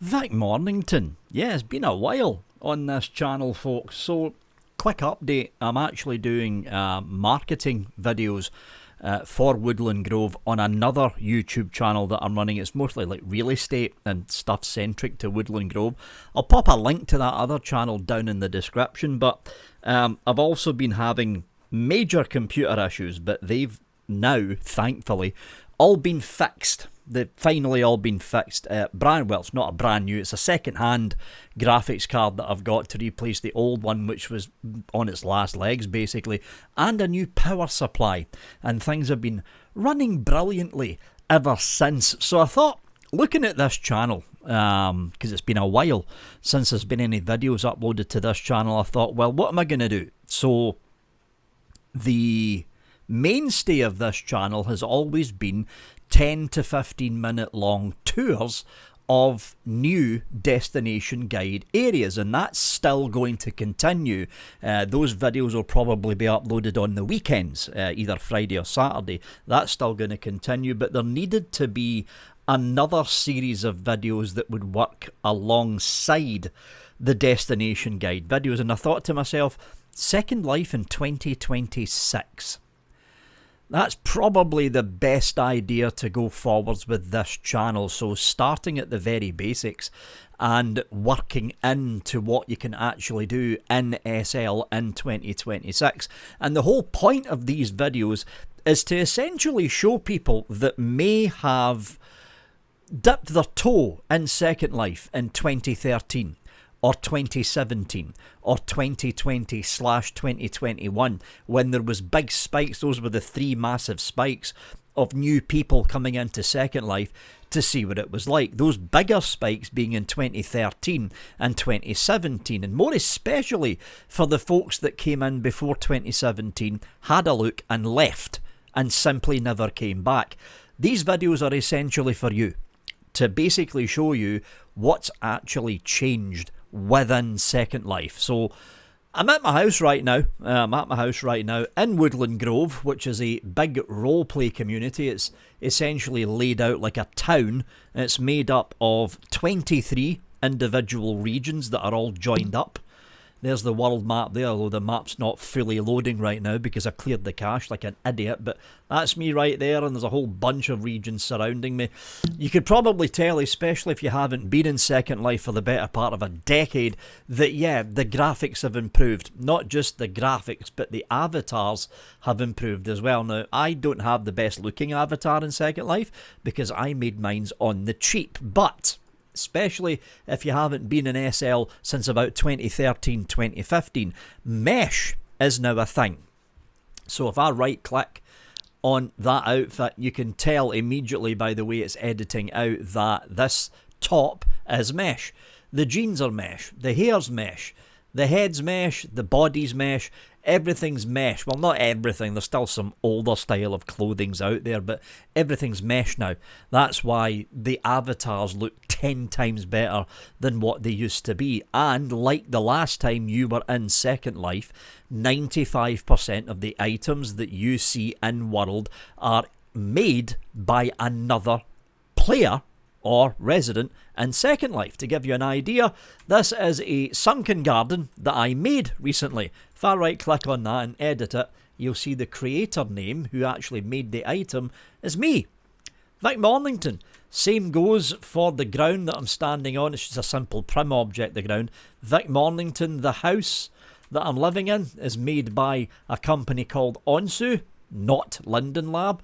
Vic Mornington. Yeah, it's been a while on this channel, folks. So, quick update. I'm actually doing marketing videos for Woodland Grove on another YouTube channel that I'm running. It's mostly like real estate and stuff centric to Woodland Grove. I'll pop a link to that other channel down in the description, but I've also been having major computer issues, but they've now, thankfully, all been fixed. They've finally all been fixed. Well, it's not a brand new, it's a second-hand graphics card that I've got to replace the old one, which was on its last legs, basically, and a new power supply. And things have been running brilliantly ever since. So I thought, looking at this channel, because it's been a while since there's been any videos uploaded to this channel, I thought, well, what am I going to do? So the mainstay of this channel has always been 10 to 15 minute long tours of new destination guide areas, and that's still going to continue. Those videos will probably be uploaded on the weekends, either Friday or Saturday. That's still going to continue, but there needed to be another series of videos that would work alongside the destination guide videos, and I thought to myself, Second Life in 2026. That's probably the best idea to go forwards with this channel. So starting at the very basics and working into what you can actually do in SL in 2026. And the whole point of these videos is to essentially show people that may have dipped their toe in Second Life in 2013. Or 2017, or 2020/2021, when there was big spikes. Those were the three massive spikes of new people coming into Second Life to see what it was like. Those bigger spikes being in 2013 and 2017, and more especially for the folks that came in before 2017, had a look and left, and simply never came back. These videos are essentially for you, to basically show you what's actually changed within Second Life. So I'm at my house right now. In Woodland Grove, which is a big roleplay community. It's essentially laid out like a town. It's made up of 23 individual regions that are all joined up. There's the world map there, although the map's not fully loading right now because I cleared the cache like an idiot, but that's me right there, and there's a whole bunch of regions surrounding me. You could probably tell, especially if you haven't been in Second Life for the better part of a decade, that yeah, the graphics have improved. Not just the graphics, but the avatars have improved as well. Now, I don't have the best looking avatar in Second Life because I made mines on the cheap, but especially if you haven't been in SL since about 2013, 2015, mesh is now a thing. So if I right click on that outfit, you can tell immediately by the way it's editing out that this top is mesh. The jeans are mesh, the hair's mesh, the head's mesh, the body's mesh, everything's mesh. Well, not everything, there's still some older style of clothing's out there, but everything's mesh now. That's why the avatars look 10 times better than what they used to be. And like the last time you were in Second Life, 95% of the items that you see in World are made by another player or resident in Second Life. To give you an idea, this is a sunken garden that I made recently. If I right click on that and edit it, you'll see the creator name who actually made the item is me, Vic Mornington. Same goes for the ground that I'm standing on. It's just a simple prim object, the ground. Vic Mornington. The house that I'm living in is made by a company called Onsu, not Linden Lab.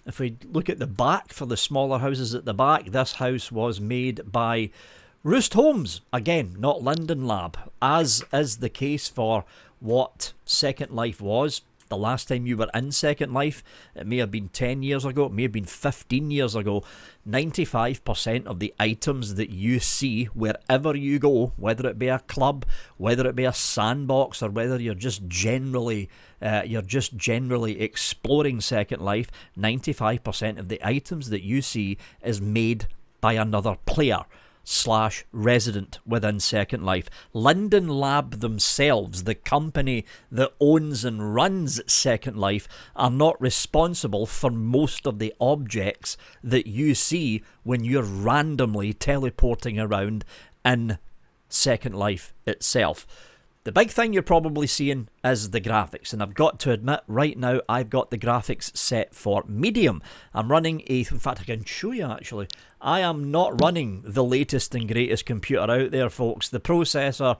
If we look at the back for the smaller houses at the back, this house was made by Roost Homes. Again, not Linden Lab, as is the case for what Second Life was. The last time you were in Second Life, it may have been 10 years ago, it may have been 15 years ago. 95% of the items that you see wherever you go, whether it be a club, whether it be a sandbox, or whether you're just generally exploring Second Life, 95% of the items that you see is made by another player. resident within Second Life. Linden Lab themselves, the company that owns and runs Second Life, are not responsible for most of the objects that you see when you're randomly teleporting around in Second Life itself. The big thing you're probably seeing is the graphics, and I've got to admit right now I've got the graphics set for medium. I'm running in fact I can show you actually, I am not running the latest and greatest computer out there, folks. The processor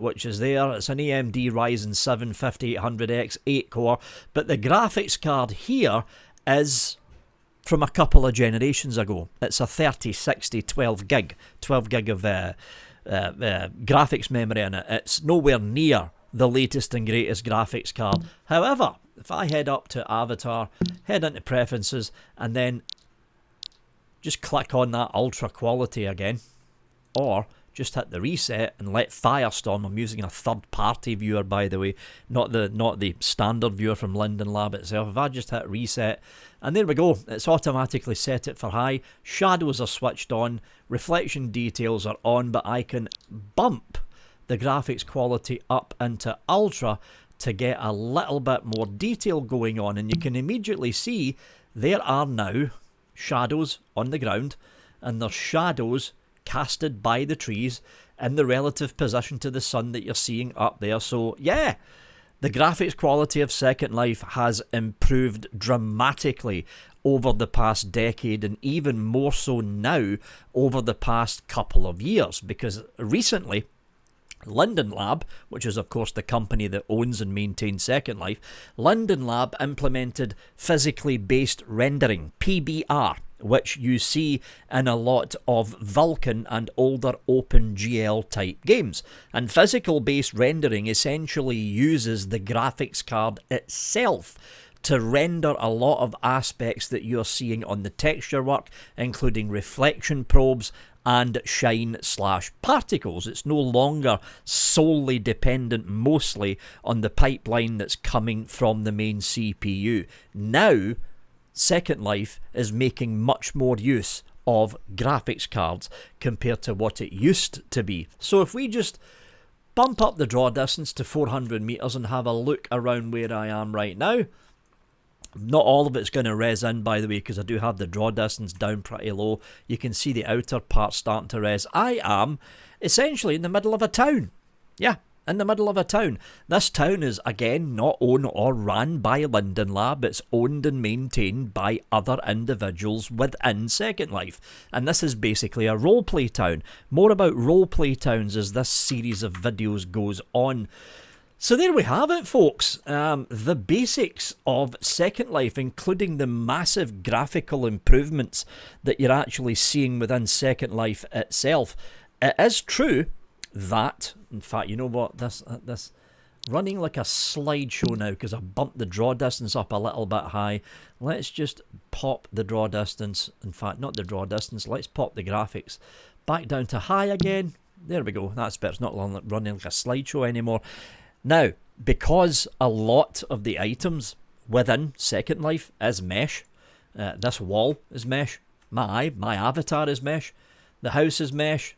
which is there, it's an AMD Ryzen 7 5800X 8 core, but the graphics card here is from a couple of generations ago. It's a 3060 12 gig of graphics memory in it. It's nowhere near the latest and greatest graphics card. However, if I head up to Avatar, head into Preferences, and then just click on that Ultra Quality again, or just hit the reset and let Firestorm, I'm using a third-party viewer by the way, not the standard viewer from Linden Lab itself. If I just hit reset, and there we go, it's automatically set it for high, shadows are switched on, reflection details are on, but I can bump the graphics quality up into Ultra to get a little bit more detail going on, and you can immediately see there are now shadows on the ground, and there's shadows casted by the trees in the relative position to the sun that you're seeing up there. So yeah, the graphics quality of Second Life has improved dramatically over the past decade, and even more so now over the past couple of years, because recently Linden Lab, which is of course the company that owns and maintains Second Life, Linden Lab implemented physically based rendering, PBR, which you see in a lot of Vulkan and older OpenGL type games. And physical based rendering essentially uses the graphics card itself to render a lot of aspects that you're seeing on the texture work, including reflection probes and shine/particles. It's no longer solely dependent mostly on the pipeline that's coming from the main CPU. Now, Second Life is making much more use of graphics cards compared to what it used to be. So if we just bump up the draw distance to 400 meters and have a look around where I am right now, not all of it's going to res in, by the way, because I do have the draw distance down pretty low. You can see the outer part starting to res. I am essentially in the middle of a town. Yeah, in the middle of a town. This town is, again, not owned or ran by Linden Lab. It's owned and maintained by other individuals within Second Life. And this is basically a roleplay town. More about roleplay towns as this series of videos goes on. So there we have it, folks. The basics of Second Life, including the massive graphical improvements that you're actually seeing within Second Life itself. It is true that, in fact, you know what, this running like a slideshow now because I bumped the draw distance up a little bit high. Let's just pop the draw distance, in fact, not the draw distance, let's pop the graphics back down to high again. There we go, that's better. It's not running like a slideshow anymore. Now, because a lot of the items within Second Life is mesh, this wall is mesh, my avatar is mesh, the house is mesh,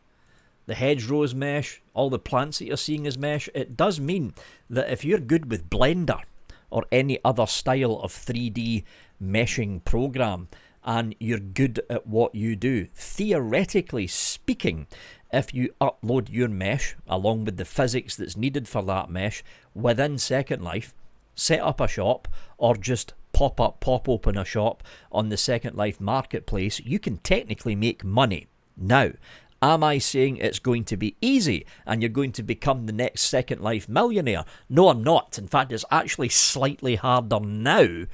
the hedgerow is mesh, all the plants that you're seeing is mesh, it does mean that if you're good with Blender or any other style of 3D meshing program, and you're good at what you do, theoretically speaking, if you upload your mesh along with the physics that's needed for that mesh within Second Life, set up a shop, or just pop open a shop on the Second Life marketplace, you can technically make money. Now, am I saying it's going to be easy and you're going to become the next Second Life millionaire? No, I'm not. In fact, it's actually slightly harder now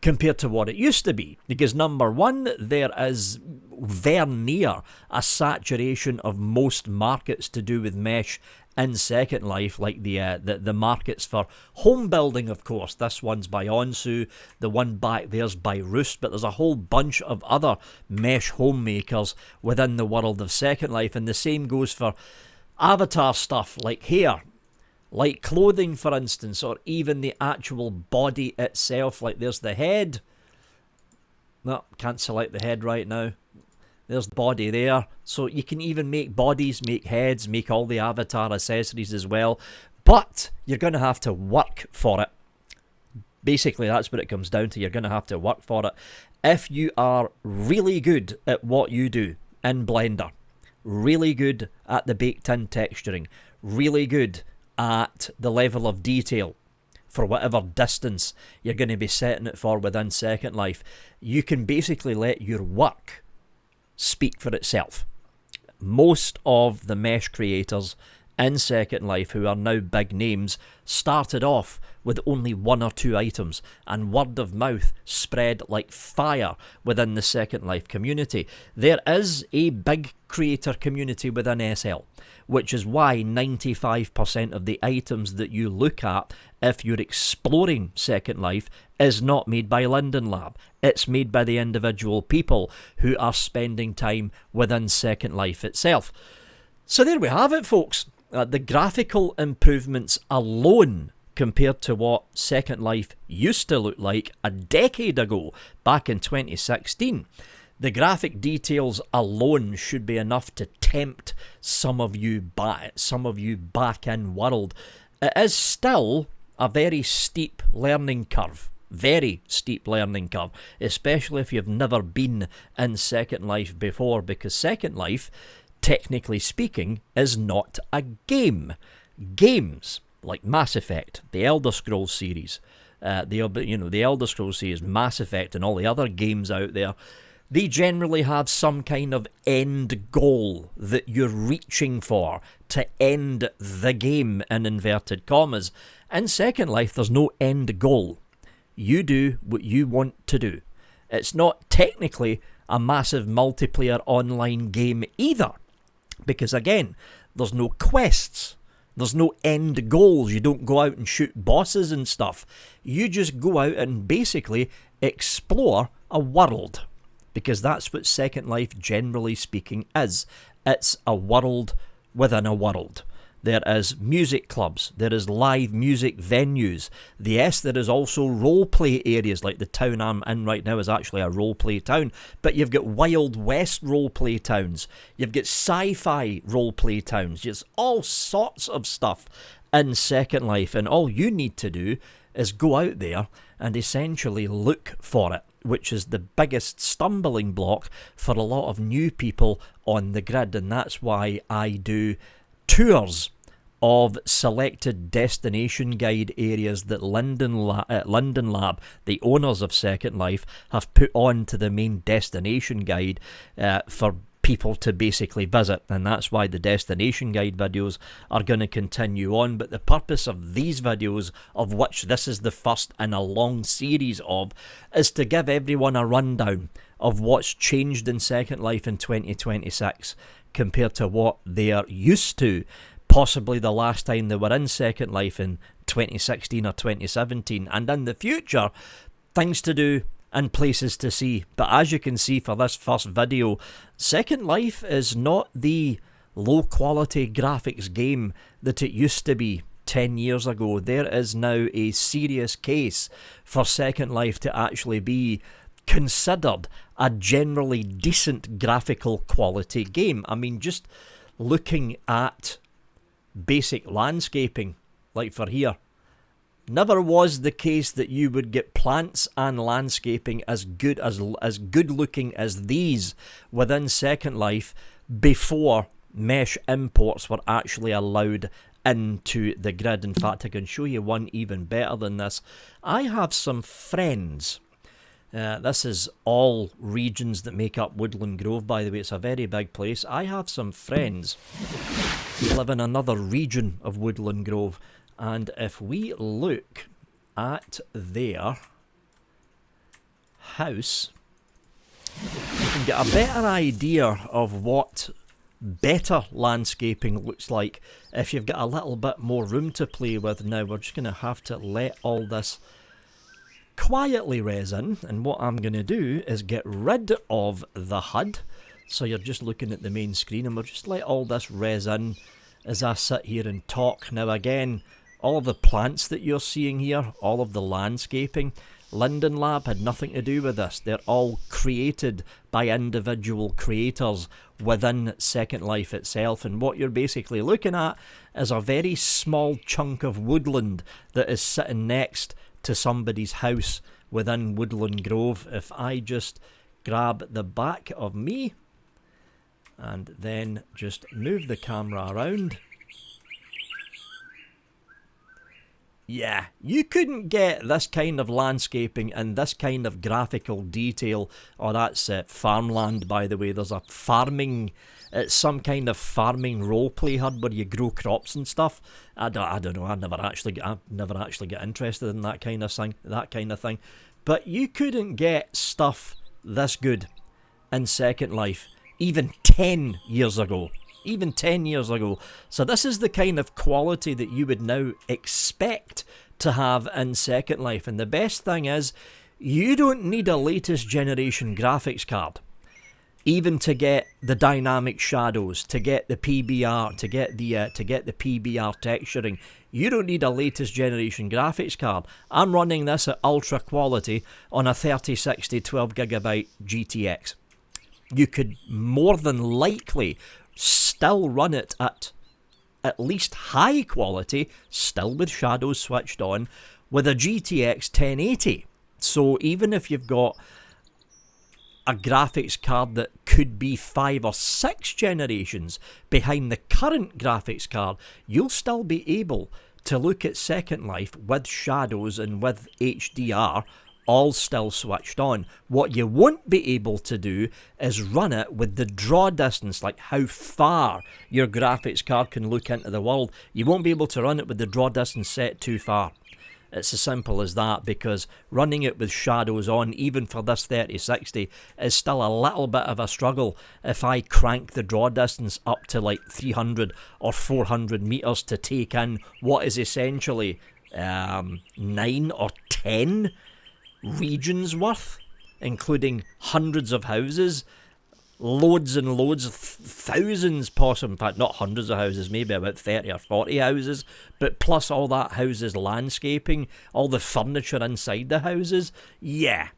compared to what it used to be, because number one, there is very near a saturation of most markets to do with mesh in Second Life, like the markets for home building, of course. This one's by Onsu, the one back there's by Roost, but there's a whole bunch of other mesh homemakers within the world of Second Life, and the same goes for avatar stuff like hair, like clothing, for instance, or even the actual body itself. Like there's the head. No, can't select the head right now. There's the body there. So you can even make bodies, make heads, make all the avatar accessories as well. But you're going to have to work for it. Basically, that's what it comes down to. You're going to have to work for it. If you are really good at what you do in Blender, really good at the baked-in texturing, really good at the level of detail for whatever distance you're going to be setting it for within Second Life, you can basically let your work speak for itself. Most of the mesh creators in Second Life, who are now big names, started off with only 1 or 2 items, and word of mouth spread like fire within the Second Life community. There is a big creator community within SL, which is why 95% of the items that you look at if you're exploring Second Life is not made by Linden Lab. It's made by the individual people who are spending time within Second Life itself. So there we have it, folks. The graphical improvements alone compared to what Second Life used to look like a decade ago, back in 2016. The graphic details alone should be enough to tempt some of you back in world. It is still a very steep learning curve. Very steep learning curve, especially if you've never been in Second Life before, because Second Life, technically speaking, is not a game. Games like Mass Effect, the Elder Scrolls series, the Elder Scrolls series, Mass Effect, and all the other games out there, they generally have some kind of end goal that you're reaching for to end the game, in inverted commas. In Second Life, there's no end goal. You do what you want to do. It's not technically a massive multiplayer online game either, because again, there's no quests. There's no end goals. You don't go out and shoot bosses and stuff. You just go out and basically explore a world, because that's what Second Life, generally speaking, is. It's a world within a world. There is music clubs, there is live music venues. Yes, there is also roleplay areas, like the town I'm in right now is actually a roleplay town. But you've got Wild West roleplay towns, you've got sci-fi roleplay towns. There's all sorts of stuff in Second Life, and all you need to do is go out there and essentially look for it, which is the biggest stumbling block for a lot of new people on the grid. And that's why I do tours of selected destination guide areas that Linden Lab, the owners of Second Life, have put on to the main destination guide for people to basically visit. And that's why the destination guide videos are going to continue on. But the purpose of these videos, of which this is the first in a long series of, is to give everyone a rundown of what's changed in Second Life in 2026 compared to what they are used to, possibly the last time they were in Second Life in 2016 or 2017, and in the future, things to do and places to see. But as you can see for this first video, Second Life is not the low quality graphics game that it used to be 10 years ago. There is now a serious case for Second Life to actually be considered a generally decent graphical quality game. I mean, just looking at basic landscaping, like for here, never was the case that you would get plants and landscaping as good looking as these within Second Life before mesh imports were actually allowed into the grid. In fact, I can show you one even better than this. I have some friends. This is all regions that make up Woodland Grove, by the way. It's a very big place. I have some friends who live in another region of Woodland Grove, and if we look at their house, you can get a better idea of what better landscaping looks like if you've got a little bit more room to play with. Now, we're just going to have to let all this quietly resin, and what I'm going to do is get rid of the HUD, so you're just looking at the main screen, and we'll just let all this resin as I sit here and talk. Now again, all of the plants that you're seeing here, all of the landscaping, Linden Lab had nothing to do with this. They're all created by individual creators within Second Life itself, and what you're basically looking at is a very small chunk of woodland that is sitting next to somebody's house within Woodland Grove. If I just grab the back of me and then just move the camera around. Yeah, you couldn't get this kind of landscaping and this kind of graphical detail. Oh, that's farmland, by the way. There's a farming, it's some kind of farming roleplay hub where you grow crops and stuff. I don't know. I never actually get interested in that kind of thing. But you couldn't get stuff this good in Second Life even 10 years ago. Even 10 years ago. So this is the kind of quality that you would now expect to have in Second Life. And the best thing is, you don't need a latest generation graphics card. Even to get the dynamic shadows, to get the PBR, to get the PBR texturing. You don't need a latest generation graphics card. I'm running this at ultra quality on a 3060 12GB GTX. You could more than likely still run it at least high quality, still with shadows switched on, with a GTX 1080. So even if you've got a graphics card that could be 5 or 6 generations behind the current graphics card, you'll still be able to look at Second Life with shadows and with HDR all still switched on. What you won't be able to do is run it with the draw distance, like how far your graphics card can look into the world. You won't be able to run it with the draw distance set too far. It's as simple as that, because running it with shadows on, even for this 3060, is still a little bit of a struggle if I crank the draw distance up to like 300 or 400 meters to take in what is essentially 9 or 10 regions worth, including hundreds of houses, loads and loads, thousands possibly, in fact not hundreds of houses, maybe about 30 or 40 houses, but plus all that houses landscaping, all the furniture inside the houses. Yeah,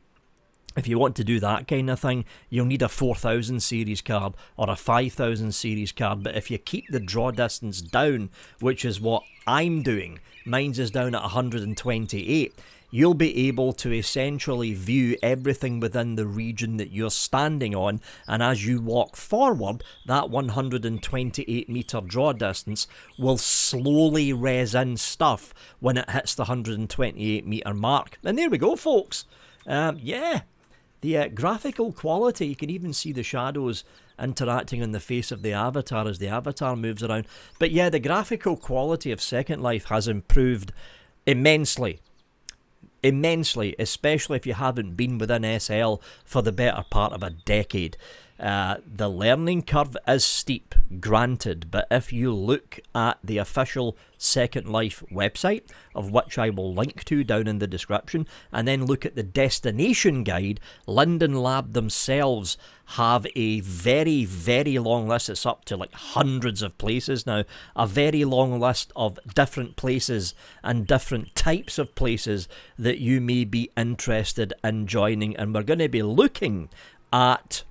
if you want to do that kind of thing, you'll need a 4000 series card or a 5000 series card. But if you keep the draw distance down, which is what I'm doing, mine's is down at 128, you'll be able to essentially view everything within the region that you're standing on, and as you walk forward, that 128 meter draw distance will slowly res in stuff when it hits the 128 meter mark. And there we go, folks. Yeah, the graphical quality, you can even see the shadows interacting on the face of the avatar as the avatar moves around. But yeah, the graphical quality of Second Life has improved immensely, especially if you haven't been within SL for the better part of a decade. The learning curve is steep, granted, but if you look at the official Second Life website, of which I will link to down in the description, and then look at the destination guide, Linden Lab themselves have a very, very long list. It's up to like hundreds of places now. A very long list of different places and different types of places that you may be interested in joining. And we're going to be looking at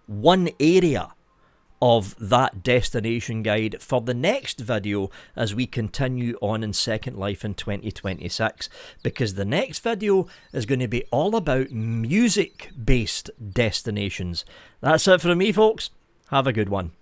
one area of that destination guide for the next video as we continue on in Second Life in 2026, because the next video is going to be all about music-based destinations. That's it from me, folks. Have a good one.